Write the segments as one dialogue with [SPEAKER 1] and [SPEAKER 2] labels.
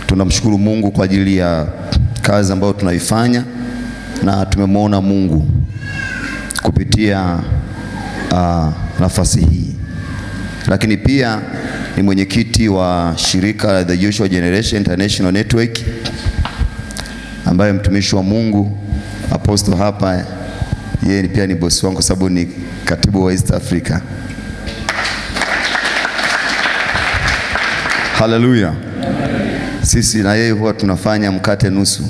[SPEAKER 1] Tunamshukuru Mungu kwa ajili ya kazi ambayo tunaifanya, na tumemwona Mungu kupitia nafasi hii. Lakini pia ni mwenyekiti wa shirika The Joshua Generation International Network, ambaye mtumishi wa Mungu Apostle hapa, yeye pia ni bosi wangu kwa sababu ni katibu wa East Africa. Hallelujah. Sisi na yeye huwa tunafanya mkate nusu.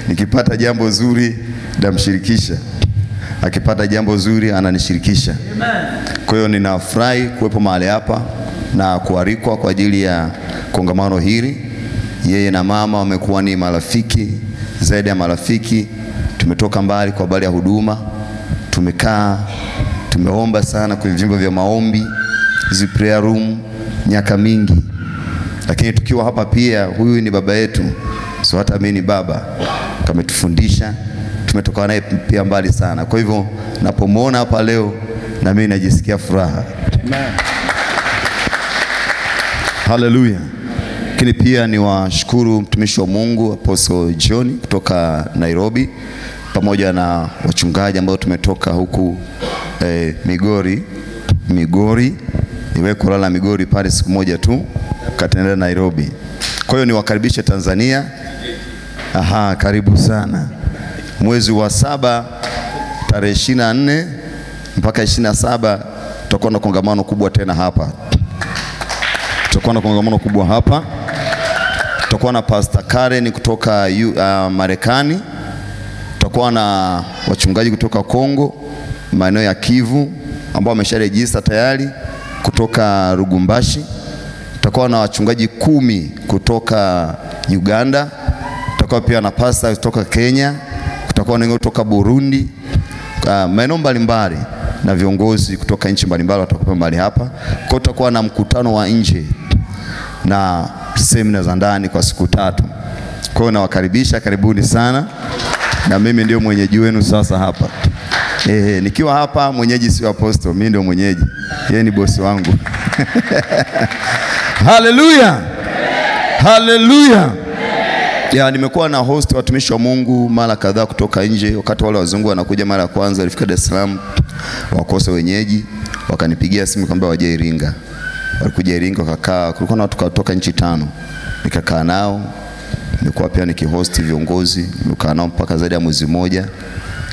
[SPEAKER 1] Nikipata jambo zuri namshirikisha, akipata jambo zuri ananishirikisha. Kwa hiyo ninafurahi kuwepo mahali hapa na kualikwa kwa ajili ya kongamano hili. Yeye na mama wamekuwa ni marafiki, zaidi ya marafiki. Tumetoka mbali kwa habari ya huduma, tumekaa, tumeomba sana kwenye vyumba vya maombi, hizi prayer room miaka mingi. Lakini tukiwa hapa pia, huyu ni baba yetu, so hata mimi ni baba, kametufundisha, tumetoka naye pia mbali sana. Kwa hivyo napomwona hapa leo na mimi najisikia furaha. Amen. Hallelujah. Lakini pia ni washukuru mtumishi wa Mungu Apostle John kutoka Nairobi, pamoja na wachungaji ambao tumetoka huku Migori. Niwe kulala Migori pale siku moja tu, katenda Nairobi. Kwa hiyo niwakaribishe Tanzania. Karibu sana. Mwezi wa 7 tarehe 24 mpaka 27 tutakuwa na kongamano kubwa tena hapa. Tutakuwa na Pastor Karen kutoka Marekani. Tutakuwa na wachungaji kutoka Kongo, maeneo ya Kivu ambao wamesharejista tayari kutoka Rugumbashi. Tutakuwa na wachungaji 10 kutoka Uganda. Tutakuwa pia na pastor kutoka Kenya. Tutakuwa na kutoka Burundi. Maeneo mbalimbali na viongozi kutoka nchi mbalimbali watakuwa mahali hapa. Kwa tutakuwa na mkutano wa nje na semina za ndani kwa siku 3. Kwa hiyo nawakaribisha, karibuni sana. Na mimi ndio mwenyeji wenu sasa hapa. Nikiwa hapa mwenyeji si Apostle, mimi ndio mwenyeji. Yeye ni bosi wangu. Hallelujah. Hallelujah. Nimekuwa na host watumishi wa Mungu mara kadhaa kutoka nje. Wakati wale wazungu wanakuja mara ya kwanza walifika Dar es Salaam, wakosa wenyeji, wakanipigia simu kwamba waje Iringa. Walikuja Iringa wakakaa, kulikuwa na watu kutoka nchi 5. Nikakaa nao. Nilikuwa pia nikihost viongozi, nimekaa nao mpaka zaidi ya mwezi mmoja.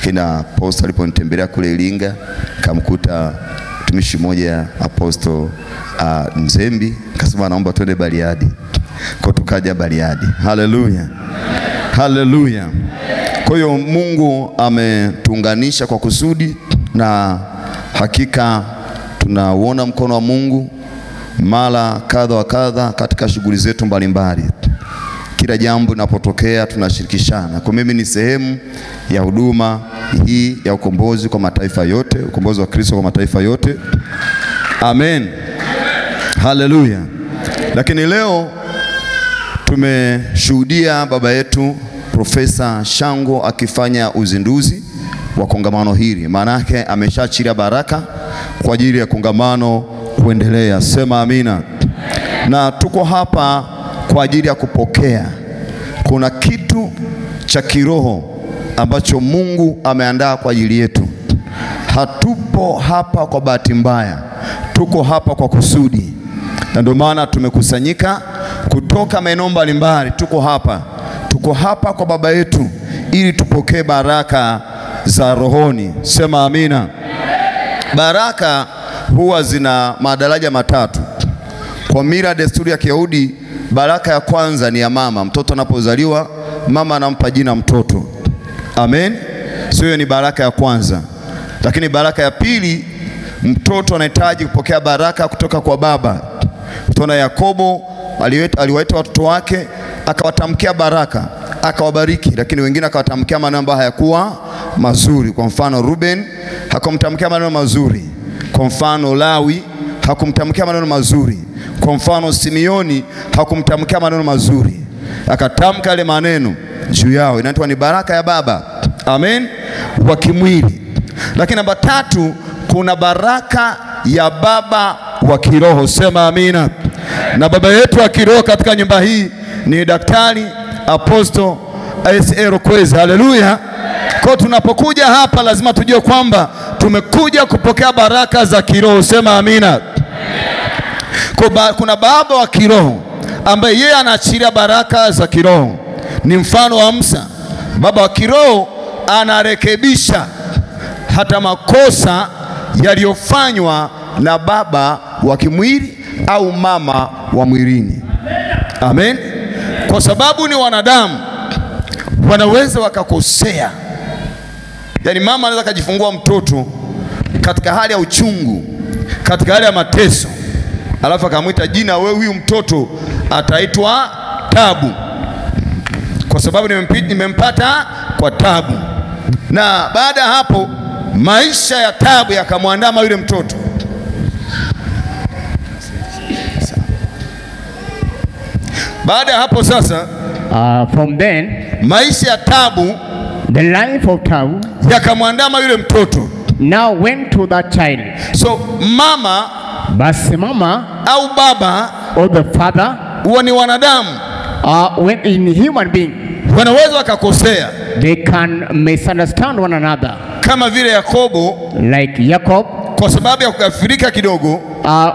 [SPEAKER 1] Kina Apostle aliponitembelea kule Iringa, kamkuta mtumishi mmoja Apostle Mzembi, akasema naomba twende Bariadi. Kwa tukaja Bariadi. Hallelujah. Hallelujah. Kwa hiyo Mungu ametuunganisha kwa kusudi, na hakika tunauona mkono wa Mungu mara kadha wa kadha katika shughuli zetu mbalimbali. Kila jambo linapotokea tunashirikishana. Kwa mimi ni sehemu ya huduma hii ya ukombozi kwa mataifa yote, ukombozi wa Kristo kwa mataifa yote. Amen. Hallelujah. Lakini leo tumeshuhudia baba yetu Profesa Shango akifanya uzinduzi wa kongamano hili. Maana yake ameshaachilia baraka kwa ajili ya kongamano kuendelea. Sema amina. Na tuko hapa kwa ajili ya kupokea. Kuna kitu cha kiroho ambacho Mungu ameandaa kwa ajili yetu. Hatupo hapa kwa bahati mbaya, tuko hapa kwa kusudi. Na ndio maana tumekusanyika kutoka maeneo mbalimbali. Tuko hapa kwa baba yetu ili tupokee baraka za rohoni. Sema amina. Baraka huwa zina madaraja 3. Kwa mila desturi ya Kiyahudi, baraka ya kwanza ni ya mama. Mtoto anapozaliwa, mama anampa jina mtoto. Amen. Hiyo ni baraka ya kwanza. Lakini baraka ya pili, mtoto anahitaji kupokea baraka kutoka kwa baba. Tuna Yakobo aliwaita watoto wake, akawatamkia baraka, akawabariki, lakini wengine akawatamkia maneno ambayo hayakuwa mazuri. Kwa mfano Ruben hakumtamkia maneno mazuri. Kwa mfano Lawi hakumtamkia maneno mazuri. Kwa mfano Simeoni hakumtamkia maneno mazuri. Akatamka yale maneno juu yao. Inaitwa ni baraka ya baba. Amen. Wa kimwili. Lakini namba 3, kuna baraka ya baba wa kiroho. Sema amina. Na baba yetu wa kiroho katika nyumba hii ni Daktari Apostle S.A. Kwezi. Haleluya. Kwa tunapokuja hapa lazima tujue kwamba tumekuja kupokea baraka za kiroho. Sema amina. Kuna baba wa kiroho ambaye yeye anaachilia baraka za kiroho. Ni mfano wa Musa. Baba wa kiroho anarekebisha hata makosa yaliyofanywa na baba wa kimwili au mama wa mwilini. Amen. Kwa sababu ni wanadamu, wanaweza wakakosea. Yaani mama anaweza kujifungua mtoto katika hali ya uchungu, katika hali ya mateso, alafu akamwita jina, wewe huyu mtoto ataitwa Tabu, kwa sababu nimempata kwa tabu. Na baada ya hapo maisha ya tabu yakamwandama yule mtoto. Baada ya hapo sasa,
[SPEAKER 2] from then,
[SPEAKER 1] maisha ya tabu,
[SPEAKER 2] the life of Tabu,
[SPEAKER 1] yakamwandama yule mtoto.
[SPEAKER 2] now went to that child.
[SPEAKER 1] So mama,
[SPEAKER 2] Basi mama
[SPEAKER 1] au baba,
[SPEAKER 2] or the father,
[SPEAKER 1] huwa ni wanadamu,
[SPEAKER 2] when in human being,
[SPEAKER 1] wanaweza wakakosea,
[SPEAKER 2] they can misunderstand one another.
[SPEAKER 1] kama vile Yakobo,
[SPEAKER 2] Like Jacob,
[SPEAKER 1] kwa sababu ya kukafirika kidogo,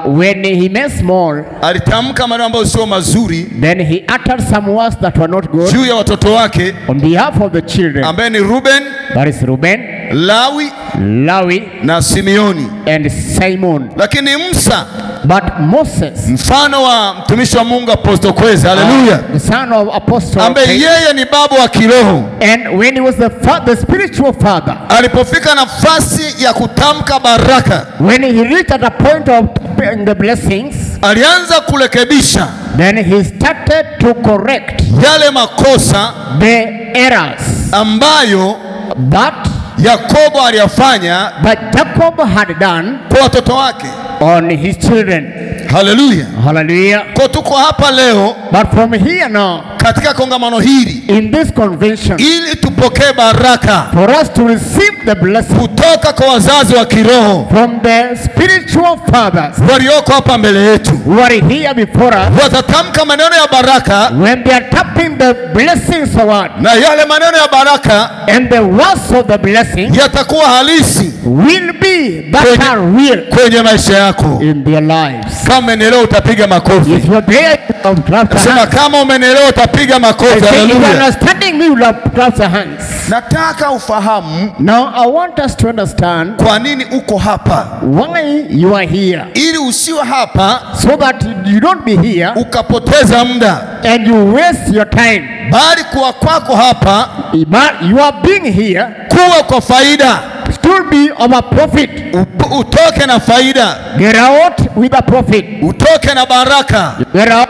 [SPEAKER 2] when he made small,
[SPEAKER 1] alitamka maneno ambayo sio mazuri
[SPEAKER 2] then he uttered some words that were not good
[SPEAKER 1] juu ya watoto wake,
[SPEAKER 2] on behalf of the children.
[SPEAKER 1] ambaye ni Ruben,
[SPEAKER 2] That is Reuben,
[SPEAKER 1] Lawi
[SPEAKER 2] Lawi,
[SPEAKER 1] na Simeoni.
[SPEAKER 2] and Simon.
[SPEAKER 1] Lakini Musa,
[SPEAKER 2] But Moses,
[SPEAKER 1] mfano wa mtumishi wa Mungu Apostle Kwezi, haleluya,
[SPEAKER 2] the son of Apostle,
[SPEAKER 1] ambaye yeye ni baba wa kiroho,
[SPEAKER 2] and when he was the spiritual father,
[SPEAKER 1] alipofika nafasi ya kutamka baraka,
[SPEAKER 2] when he reached at a point of the blessings,
[SPEAKER 1] alianza kurekebisha
[SPEAKER 2] then he started to correct
[SPEAKER 1] yale makosa
[SPEAKER 2] the errors
[SPEAKER 1] ambayo
[SPEAKER 2] that
[SPEAKER 1] Yakobo aliyafanya
[SPEAKER 2] Jacob had done
[SPEAKER 1] kwa watoto wake.
[SPEAKER 2] on his children.
[SPEAKER 1] Haleluya.
[SPEAKER 2] Hallelujah.
[SPEAKER 1] Kwa tuko hapa leo
[SPEAKER 2] But from here now,
[SPEAKER 1] katika kongamano hili
[SPEAKER 2] in this convention,
[SPEAKER 1] ili tupokee baraka
[SPEAKER 2] for us to receive the blessing
[SPEAKER 1] kutoka kwa wazazi wa kiroho
[SPEAKER 2] from the spiritual fathers
[SPEAKER 1] walioko hapa mbele yetu,
[SPEAKER 2] who are here before us,
[SPEAKER 1] watatamka maneno ya baraka,
[SPEAKER 2] when they are tapping the blessings of God,
[SPEAKER 1] na yale maneno ya baraka
[SPEAKER 2] and the words of the blessing
[SPEAKER 1] yatakuwa halisi
[SPEAKER 2] will be that are real
[SPEAKER 1] kwenye maisha yako.
[SPEAKER 2] in their lives.
[SPEAKER 1] Kama umenielewa utapiga makofi.
[SPEAKER 2] If you're there,
[SPEAKER 1] Sema kama umenielewa utapiga makofi.
[SPEAKER 2] if you
[SPEAKER 1] Haleluya.
[SPEAKER 2] understanding me, you clap your hands.
[SPEAKER 1] Nataka ufahamu
[SPEAKER 2] Now I want us to understand
[SPEAKER 1] kwa nini uko hapa,
[SPEAKER 2] why you are here,
[SPEAKER 1] ili usiwe hapa
[SPEAKER 2] so that you don't be here
[SPEAKER 1] ukapoteza muda,
[SPEAKER 2] and you waste your time.
[SPEAKER 1] bali kuwa kwako hapa
[SPEAKER 2] But you are being here
[SPEAKER 1] kuwa kwa faida,
[SPEAKER 2] should be of a profit.
[SPEAKER 1] utoke na faida,
[SPEAKER 2] Get out with a profit.
[SPEAKER 1] utoke na baraka,
[SPEAKER 2] Get out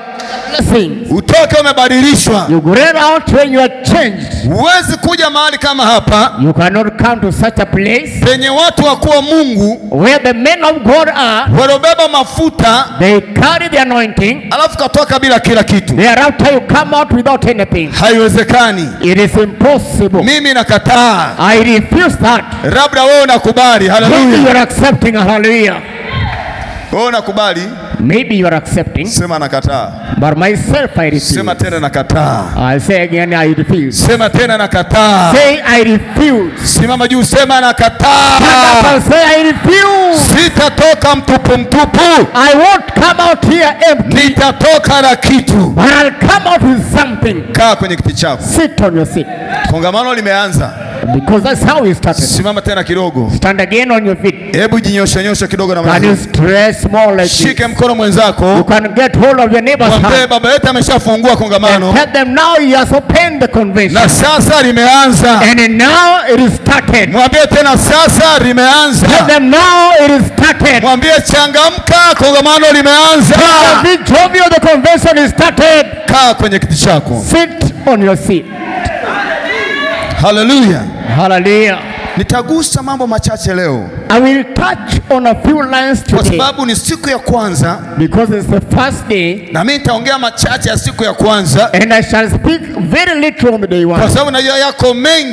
[SPEAKER 2] blessings.
[SPEAKER 1] utoke umebadilishwa.
[SPEAKER 2] You get out when you are changed.
[SPEAKER 1] Huwezi kuja mahali kama hapa
[SPEAKER 2] You cannot come to such a place
[SPEAKER 1] penye watu wakuwa Mungu
[SPEAKER 2] where the men of God are.
[SPEAKER 1] waliobeba mafuta,
[SPEAKER 2] They carry the anointing.
[SPEAKER 1] alafu katoka bila kila kitu.
[SPEAKER 2] Thereafter you come out without anything.
[SPEAKER 1] Haiwezekani.
[SPEAKER 2] It is impossible.
[SPEAKER 1] Mimi nakataa.
[SPEAKER 2] I refuse that.
[SPEAKER 1] Labda wewe unakubali.
[SPEAKER 2] Maybe you
[SPEAKER 1] Haleluya.
[SPEAKER 2] are accepting. Hallelujah.
[SPEAKER 1] Wewe unakubali?
[SPEAKER 2] Maybe you are accepting.
[SPEAKER 1] Sema nakataa.
[SPEAKER 2] But myself I refuse.
[SPEAKER 1] Sema tena nakataa.
[SPEAKER 2] I say again I refuse.
[SPEAKER 1] Sema tena nakataa.
[SPEAKER 2] Say I refuse.
[SPEAKER 1] Simama juu, sema nakataa.
[SPEAKER 2] Stand up and say I refuse.
[SPEAKER 1] Sitatoka mtupu mtupu.
[SPEAKER 2] I won't come out here empty.
[SPEAKER 1] Nitatoka na kitu.
[SPEAKER 2] But I'll come out with something.
[SPEAKER 1] Kaa kwenye kiti chako.
[SPEAKER 2] Sit on your seat.
[SPEAKER 1] Kongamano limeanza.
[SPEAKER 2] Because that's how we started.
[SPEAKER 1] Simama tena kidogo.
[SPEAKER 2] Stand again on your feet.
[SPEAKER 1] Hebu jinyosha nyosha kidogo na
[SPEAKER 2] Can you
[SPEAKER 1] mwanzo.
[SPEAKER 2] stretch more like this?
[SPEAKER 1] Shike mkono mwenzako.
[SPEAKER 2] You can get hold of your neighbor's
[SPEAKER 1] Mwambie
[SPEAKER 2] hand.
[SPEAKER 1] baba yetu ameshafungua kongamano.
[SPEAKER 2] Tell them now he has opened the convention.
[SPEAKER 1] Na sasa limeanza.
[SPEAKER 2] And now it is started.
[SPEAKER 1] Mwambie tena sasa limeanza.
[SPEAKER 2] Tell them now it is started.
[SPEAKER 1] Mwambie changamka, kongamano limeanza.
[SPEAKER 2] The joy of the convention is started.
[SPEAKER 1] Kaa kwenye kiti chako.
[SPEAKER 2] Sit on your seat.
[SPEAKER 1] Haleluya.
[SPEAKER 2] Hallelujah.
[SPEAKER 1] Nitagusa mambo machache leo
[SPEAKER 2] I will touch on a few lines
[SPEAKER 1] kwa
[SPEAKER 2] today
[SPEAKER 1] sababu ni siku ya kwanza,
[SPEAKER 2] because it's the first day,
[SPEAKER 1] na mimi nitaongea machache ya siku ya kwanza
[SPEAKER 2] and I shall speak very little on the day
[SPEAKER 1] kwa
[SPEAKER 2] one.
[SPEAKER 1] sababu najua yako mengi